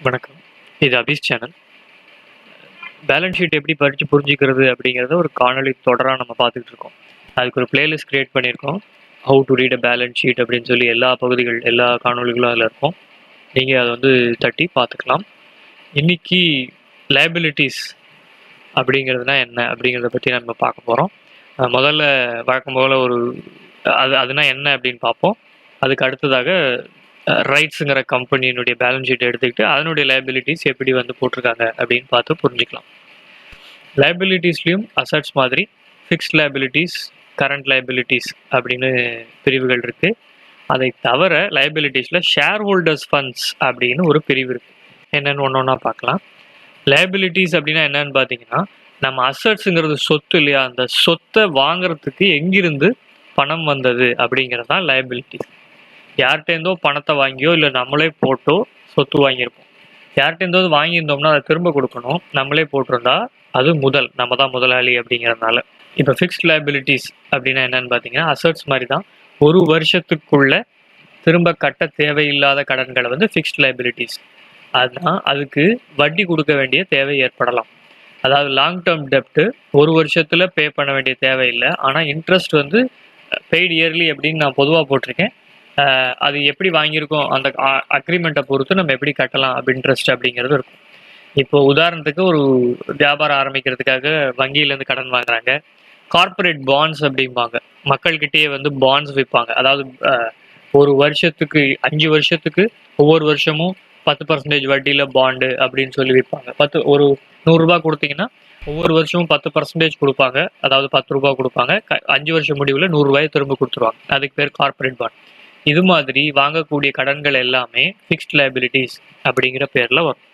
வணக்கம். இது Hafiz channel. Balance sheet எப்படி படிச்சு புரிஞ்சுக்கிறது அப்படிங்கிறத ஒரு காணொளி தொடரா நம்ம பார்த்துக்கிட்டு இருக்கோம். அதுக்கு ஒரு பிளேலிஸ்ட் கிரியேட் பண்ணியிருக்கோம். How to read a balance sheet அப்படின்னு சொல்லி எல்லா பகுதிகள், எல்லா காணொளிகளும் அதில் இருக்கும். நீங்கள் அதை வந்து தட்டி பார்த்துக்கலாம். இன்னைக்கு லைபிலிட்டிஸ் அப்படிங்கிறதுனா என்ன அப்படிங்கிறத பற்றி நம்ம பார்க்க போகிறோம். முதல்ல வழக்கம் போல் அதுனா என்ன அப்படின்னு பார்ப்போம். அதுக்கு அடுத்ததாக ரைட்ஸுங்கிற கம்பெனியினுடைய பேலன்ஸ் ஷீட் எடுத்துக்கிட்டு அதனுடைய லைபிலிட்டிஸ் எப்படி வந்து போட்டிருக்காங்க அப்படின்னு பார்த்து புரிஞ்சுக்கலாம். லைபிலிட்டிஸ்லேயும் அசட்ஸ் மாதிரி ஃபிக்ஸ்ட் லைபிலிட்டிஸ், கரண்ட் லைபிலிட்டிஸ் அப்படின்னு பிரிவுகள் இருக்குது. அதை தவிர லைபிலிட்டிஸில் ஷேர் ஹோல்டர்ஸ் ஃபண்ட்ஸ் அப்படின்னு ஒரு பிரிவு இருக்குது. என்னென்னு ஒன்று ஒன்றா பார்க்கலாம். லைபிலிட்டிஸ் அப்படின்னா என்னன்னு பார்த்தீங்கன்னா, நம்ம அசட்ஸுங்கிறது சொத்து இல்லையா, அந்த சொத்தை வாங்குறதுக்கு எங்கிருந்து பணம் வந்தது அப்படிங்கிறது தான் லைபிலிட்டிஸ். யார்கிட்டேருந்தோ பணத்தை வாங்கியோ இல்லை நம்மளே போட்டோ சொத்து வாங்கியிருப்போம். யார்கிட்டேருந்தோ வாங்கியிருந்தோம்னா அதை திரும்ப கொடுக்கணும். நம்மளே போட்டிருந்தா அது முதல், நம்ம தான் முதலாளி அப்படிங்கிறதுனால. இப்போ ஃபிக்ஸ்ட் லைபிலிட்டிஸ் அப்படின்னா என்னன்னு பார்த்தீங்கன்னா, அசட்ஸ் மாதிரி தான். ஒரு வருஷத்துக்குள்ள திரும்ப கட்ட தேவையில்லாத கடன்களை வந்து ஃபிக்ஸ்ட் லைபிலிட்டிஸ். அதுதான் அதுக்கு வட்டி கொடுக்க வேண்டிய தேவை ஏற்படலாம். அதாவது லாங் டேர்ம் டெப்ட்டு ஒரு வருஷத்தில் பே பண்ண வேண்டிய தேவையில்லை, ஆனால் இன்ட்ரெஸ்ட் வந்து பெய்டு இயர்லி அப்படின்னு நான் பொதுவாக போட்டிருக்கேன். அது எப்படி வாங்கியிருக்கோம் அந்த அக்ரிமெண்ட்டை பொறுத்து நம்ம எப்படி கட்டலாம் இன்ட்ரெஸ்ட் அப்படிங்கிறது இருக்கும். இப்போ உதாரணத்துக்கு ஒரு வியாபாரம் ஆரம்பிக்கிறதுக்காக வங்கியிலேருந்து கடன் வாங்குறாங்க. கார்ப்பரேட் பாண்ட்ஸ் அப்படிம்பாங்க. மக்கள்கிட்டயே வந்து பாண்ட்ஸ் விற்பாங்க. அதாவது ஒரு வருஷத்துக்கு 5 வருஷத்துக்கு ஒவ்வொரு வருஷமும் 10% வட்டியில் பாண்டு அப்படின்னு சொல்லி விற்பாங்க. ஒரு 100 ரூபா கொடுத்தீங்கன்னா ஒவ்வொரு வருஷமும் 10% கொடுப்பாங்க. அதாவது 10 ரூபா கொடுப்பாங்க. 5 வருஷம் முடிவில் 100 ரூபாயை திரும்ப கொடுத்துருவாங்க. அதுக்கு பேர் கார்ப்பரேட் பாண்ட். இது மாதிரி வாங்கக்கூடிய கடன்கள் எல்லாமே ஃபிக்ஸ்ட் லைபிலிட்டிஸ் அப்படிங்கிற பேரில் வரும்.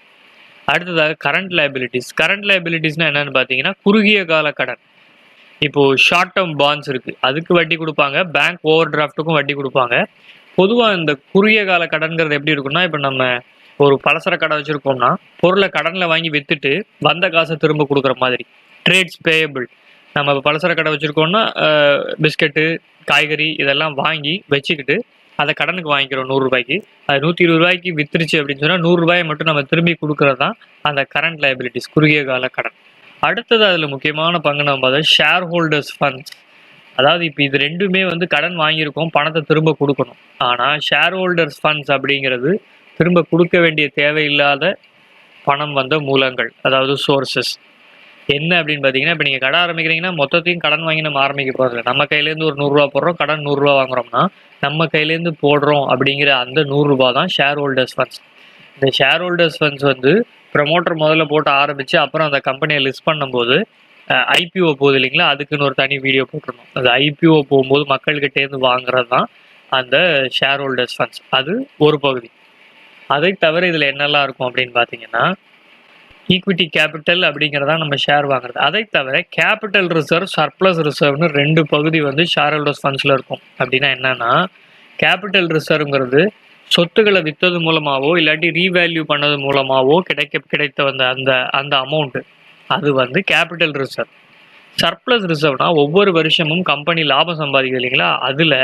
அடுத்ததாக கரண்ட் லைபிலிட்டிஸ். கரண்ட் லைபிலிட்டிஸ்னால் என்னென்னு பார்த்தீங்கன்னா, குறுகிய கால கடன். இப்போது ஷார்ட் டேர்ம் பாண்ட்ஸ் இருக்குது, அதுக்கு வட்டி கொடுப்பாங்க. பேங்க் ஓவர் டிராஃப்ட்டுக்கும் வட்டி கொடுப்பாங்க. பொதுவாக இந்த குறுகிய கால கடன்கிறது எப்படி இருக்குன்னா, இப்போ நம்ம ஒரு பலசர கடை வச்சுருக்கோம்னா பொருளை கடனில் வாங்கி விற்றுட்டு வந்த காசை திரும்ப கொடுக்குற மாதிரி ட்ரேட்ஸ் பேயபிள். நம்ம இப்போ பலசர கடை வச்சுருக்கோம்னா பிஸ்கெட்டு, காய்கறி இதெல்லாம் வாங்கி வச்சுக்கிட்டு அதை கடனுக்கு வாங்கிக்கிறோம் 100 ரூபாய்க்கு. அது 120 ரூபாய்க்கு வித்துருச்சு அப்படின்னு சொன்னால் 100 ரூபாயை மட்டும் நம்ம திரும்பி கொடுக்குறது தான் அந்த கரண்ட் லைபிலிட்டிஸ், குறுகிய கால கடன். அடுத்தது அதில் முக்கியமான பங்கு நம்ம பார்த்தா ஷேர் ஹோல்டர்ஸ் ஃபண்ட்ஸ். அதாவது இப்போ இது ரெண்டுமே வந்து கடன் வாங்கியிருக்கோம், பணத்தை திரும்ப கொடுக்கணும். ஆனால் ஷேர் ஹோல்டர்ஸ் ஃபண்ட்ஸ் அப்படிங்கிறது திரும்ப கொடுக்க வேண்டிய தேவையில்லாத பணம் வந்த மூலங்கள், அதாவது சோர்சஸ். என்ன அப்படின்னு பார்த்தீங்கன்னா, இப்போ நீங்கள் கடை ஆரம்பிக்கிறீங்கன்னா மொத்தத்தையும் கடன் வாங்கி நம்ம ஆரம்பிக்க போகிறதில்ல. நம்ம கையிலேருந்து ஒரு 100 ரூபா போடுறோம், கடன் 100 ரூபா வாங்குறோம்னா நம்ம கையிலேருந்து போடுறோம் அப்படிங்கிற அந்த 100 ரூபா தான் ஷேர் ஹோல்டர்ஸ் ஃபண்ட்ஸ். இந்த ஷேர் ஹோல்டர்ஸ் ஃபண்ட்ஸ் வந்து ப்ரமோட்டர் முதல்ல போட்டு ஆரம்பித்து அப்புறம் அந்த கம்பெனியை லிஸ்ட் பண்ணும்போது ஐபிஓ போகுது இல்லைங்களா, அதுக்குன்னு ஒரு தனி வீடியோ போட்டுருணும். அது ஐபிஓ போகும்போது மக்கள்கிட்டேருந்து வாங்குறது தான் அந்த ஷேர் ஹோல்டர்ஸ் ஃபண்ட்ஸ். அது ஒரு பகுதி. அதை தவிர இதில் என்னெல்லாம் இருக்கும் அப்படின்னு பார்த்தீங்கன்னா, ஈக்விட்டி கேபிட்டல் அப்படிங்கிறதா நம்ம ஷேர் வாங்குறது. அதை தவிர கேபிட்டல் ரிசர்வ், சர்ப்ளஸ் ரிசர்வ்னு 2 பகுதி வந்து ஷேர் ஹோல்டர்ஸ் ஃபண்ட்ஸில் இருக்கும். அப்படின்னா என்னன்னா, கேபிட்டல் ரிசர்வ்ங்கிறது சொத்துக்களை விற்றது மூலமாகவோ இல்லாட்டி ரீவேல்யூ பண்ணது மூலமாகவோ கிடைத்த வந்த அந்த அமௌண்ட்டு, அது வந்து கேபிட்டல் ரிசர்வ். சர்ப்ளஸ் ரிசர்வ்னா ஒவ்வொரு வருஷமும் கம்பெனி லாபம் சம்பாதிக்குது இல்லைங்களா, அதில்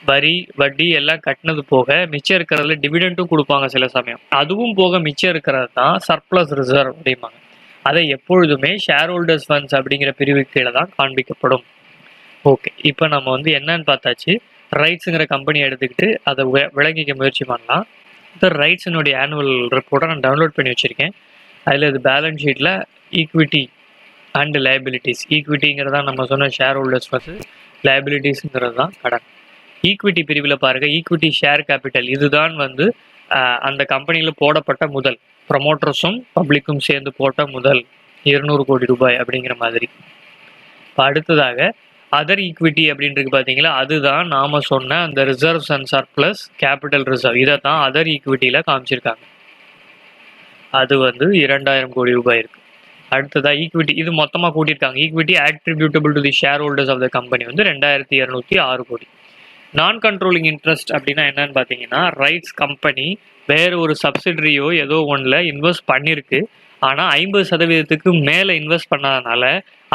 வரி வட்டி எல்லாம் கட்டினது போக மிச்சம் இருக்கிறதுல டிவிடெண்டும் கொடுப்பாங்க சில சமயம். அதுவும் போக மிச்சம் இருக்கிறது தான் சர்ப்ளஸ் ரிசர்வ் அப்படிம்பாங்க. அதை எப்பொழுதுமே ஷேர் ஹோல்டர்ஸ் ஃபண்ட்ஸ் அப்படிங்கிற பிரிவு கீழே தான் காண்பிக்கப்படும். ஓகே, இப்போ நம்ம வந்து என்னன்னு பார்த்தாச்சு. ரைட்ஸுங்கிற கம்பெனி எடுத்துக்கிட்டு அதை விளங்கிக்க முயற்சி பண்ணலாம். இந்த ரைட்ஸினுடைய ஆனுவல் ரிப்போர்ட்டை நான் டவுன்லோட் பண்ணி வச்சுருக்கேன். அதில் இது பேலன்ஸ் ஷீட்டில் ஈக்விட்டி அண்ட் லைபிலிட்டிஸ். ஈக்விட்டிங்கிறதா நம்ம சொன்ன ஷேர் ஹோல்டர்ஸ் ஃபண்ட்ஸ், லைபிலிட்டிஸுங்கிறது தான் கடன். ஈக்விட்டி பிரிவில் பாருங்கள், ஈக்விட்டி ஷேர் கேபிட்டல். இதுதான் வந்து அந்த கம்பெனியில் போடப்பட்ட முதல், ப்ரமோட்டர்ஸும் பப்ளிக்கும் சேர்ந்து போட்ட முதல் 200 கோடி ரூபாய் அப்படிங்கிற மாதிரி. இப்போ அடுத்ததாக அதர் ஈக்விட்டி அப்படின்றது பார்த்தீங்களா, அதுதான் நாம் சொன்ன அந்த reserves and surplus capital reserve. இதை தான் அதர் ஈக்விட்டியில் காமிச்சிருக்காங்க. அது வந்து 2000 கோடி ரூபாய் இருக்குது. அடுத்ததாக ஈக்விட்டி, இது மொத்தமாக கூட்டியிருக்காங்க. Equity attributable to the shareholders of the company வந்து 2206 கோடி. நான் கண்ட்ரோலிங் இன்ட்ரெஸ்ட் அப்படின்னா என்னன்னு பார்த்தீங்கன்னா, ரைட்ஸ் கம்பெனி வேறு ஒரு சப்சிடரியோ ஏதோ ஒன்றில் இன்வெஸ்ட் பண்ணியிருக்கு, ஆனால் 50% மேலே இன்வெஸ்ட் பண்ணாதனால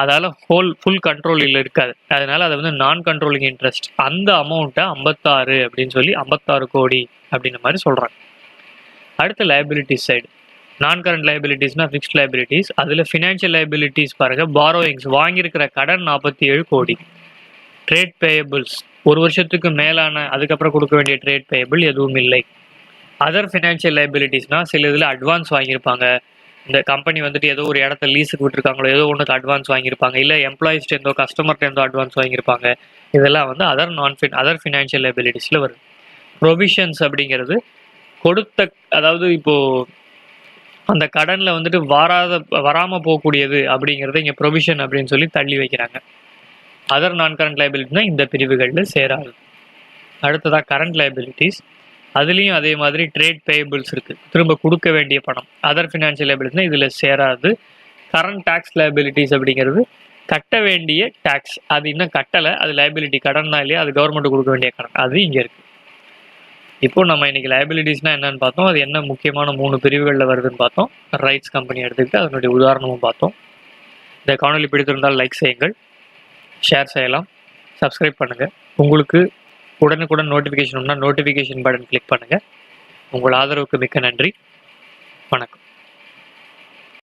அதால் ஃபுல் கண்ட்ரோலில் இருக்காது. அதனால் அதை வந்து நான் கண்ட்ரோலிங் இன்ட்ரெஸ்ட், அந்த அமௌண்ட்டை 56 அப்படின்னு சொல்லி 56 கோடி அப்படின்ற மாதிரி சொல்கிறாங்க. அடுத்த லைபிலிட்டிஸ் சைடு, நான் கரண்ட் லைபிலிட்டிஸ்னா ஃபிக்ஸ்ட் லைபிலிட்டிஸ். அதில் ஃபினான்ஷியல் லைபிலிட்டிஸ் பாருங்கள், பாரோயிங்ஸ் வாங்கியிருக்கிற கடன் 47 கோடி, ட்ரேட் பேயபிள்ஸ் ஒரு வருஷத்துக்கு மேலான அதுக்கப்புறம் கொடுக்க வேண்டிய ட்ரேட் பேயபிள் எதுவும் இல்லை. அதர் ஃபினான்ஷியல் லைபிலிட்டிஸ்னால் சில இதில் அட்வான்ஸ் வாங்கியிருப்பாங்க, இந்த கம்பெனி வந்துட்டு ஏதோ ஒரு இடத்த லீஸுக்கு விட்டுருக்காங்களோ ஏதோ ஒன்றுக்கு அட்வான்ஸ் வாங்கியிருப்பாங்க, இல்லை எம்ப்ளாயிஸ்டேருந்தோ கஸ்டமர்ட்டேருந்தோ அட்வான்ஸ் வாங்கியிருப்பாங்க. இதெல்லாம் வந்து அதர் ஃபினான்ஷியல் லைபிலிட்டிஸில் வருது. ப்ரொவிஷன்ஸ் அப்படிங்கிறது கொடுத்த, அதாவது இப்போது அந்த கடனில் வந்துட்டு வராமல் போகக்கூடியது அப்படிங்கிறத இங்கே ப்ரொவிஷன் அப்படின்னு சொல்லி தள்ளி வைக்கிறாங்க. அதர் நான் கரண்ட் லைபிலிட்டினா இந்த பிரிவுகளில் சேராது. அடுத்ததாக கரண்ட் லைபிலிட்டிஸ், அதுலேயும் அதே மாதிரி ட்ரேட் பேயபிள்ஸ் இருக்குது, திரும்ப கொடுக்க வேண்டிய பணம். அதர் ஃபினான்ஷியல் லைபிலிட்டினா இதில் சேராது. கரண்ட் டேக்ஸ் லைபிலிட்டிஸ் அப்படிங்கிறது கட்ட வேண்டிய டேக்ஸ், அது இன்னும் கட்டலை, அது லைபிலிட்டி, கடன்னா இல்லையா, அது கவர்மெண்ட் கொடுக்க வேண்டிய கடன், அது இங்கே இருக்குது. இப்போ நம்ம இன்னைக்கு லைபிலிட்டிஸ்னால் என்னன்னு பார்த்தோம், அது என்ன முக்கியமான 3 பிரிவுகளில் வருதுன்னு பார்த்தோம். ரைட்ஸ் கம்பெனி எடுத்துக்கிட்டு அதனுடைய உதாரணமும் பார்த்தோம். இந்த காணொலி பிடித்திருந்தால் லைக் செய்யுங்கள், ஷேர் செய்யலாம், சப்ஸ்கிரைப் பண்ணுங்கள். உங்களுக்கு உடனுக்குடன் நோட்டிஃபிகேஷன் பட்டன் கிளிக் பண்ணுங்கள். உங்கள் ஆதரவுக்கு மிக்க நன்றி. வணக்கம்.